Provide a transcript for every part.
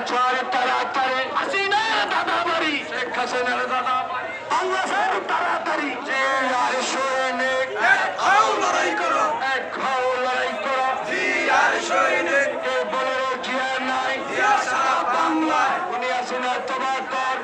চল তাড়াতাড়ি হাসিনা দাদা বাড়ি শেখ হাসিনার দাদা বাড়ি বাংলাদেশের তাড়াতাড়ি যে আর সৈনিক এক খাও লড়াই করো এক খাও লড়াই করো জি আর সৈনিক কে বলে জিয়া নাই জিয়া সারা বাংলায় উনি হাসিনা তোমার কর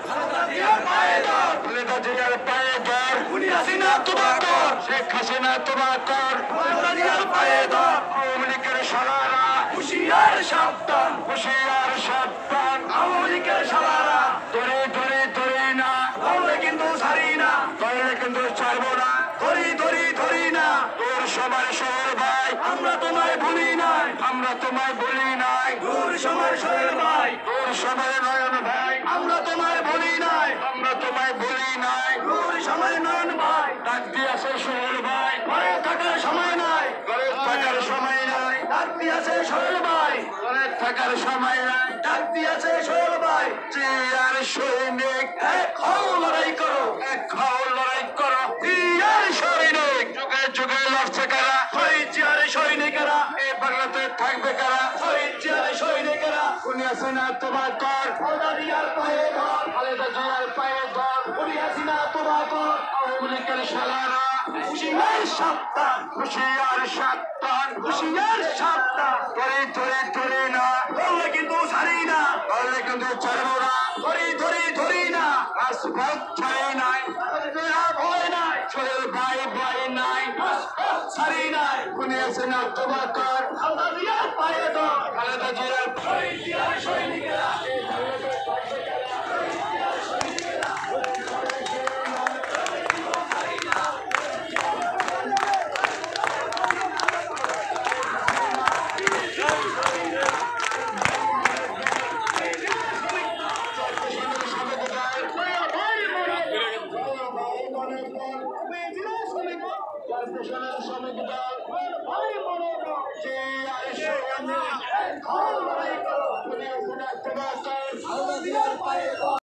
জিয়ার পায়ে ধর খালেদা জিয়ার পায়ে ধর উনি হাসিনা তোমার কর শেখ হাসিনা তোমার কর খালেদা জিয়ার পায়ে ধর আওয়ামী লীগের সালারা হুশিয়ার সাবধান হুশিয়ার সাবধান আওয়ামী লীগের সালারা ধরে ধরে ধরে না ধরলে কিন্তু ছাড়ি না ধরলে কিন্তু ছাড়বো না ধরি ধরি ধরি না তোর সবার শহর ভাই আমরা তোমায় ভুলি নাই আমরা তোমায় ভুলি নাই তোর সবার শহর ভাই তোর সবার নয়ন ভাই আমরা তোমায় ভুলি নাই আমরা তোমায় ভুলি নাই তোর সবার নয়ন ভাই ডাক দিয়েছে শহর ভাই ঘরে থাকার সময় নাই ঘরে থাকার সময় নাই ডাক দিয়েছে শহর ভাই ঘরে থাকার সময় নাই ডাক দিয়েছে শহর ভাই যে আর সৈনিক এক খাও লড়াই করো এক খাও লড়াই করো যে আর সৈনিক যুগে যুগে লড়ছে কারা শহীদ জিয়ার সৈনিকেরা এই বাংলাতে থাকবে কারা শহীদ জিয়ার সৈনিকেরা উনি হাসিনা তোমার কর খালেদা জিয়ার পায়ে ধর খালেদা জিয়ার পায়ে ধর উনি হাসিনা তোমার কর আওয়ামী লীগের শালারা হুশিয়ার সাবধান হুশিয়ার সাবধান হুশিয়ার সাবধান ধরে ধরে ধরে না ধরলে কিন্তু ছাড়ি না ধরলে কিন্তু ছাড়বো না ধরি ধরি ধরি না রাজপথ ছাড়ি নাই ভয় নাই ছেলের ভাই ভাই নাই ছাড়ি নাই উনি হাসিনা তোমার কর খালেদা জিয়ার পায়ে ধর খালেদা জিয়ার শহীদ জিয়ার সৈনিকেরা শ্রমিক দল ভাই মনোদল যে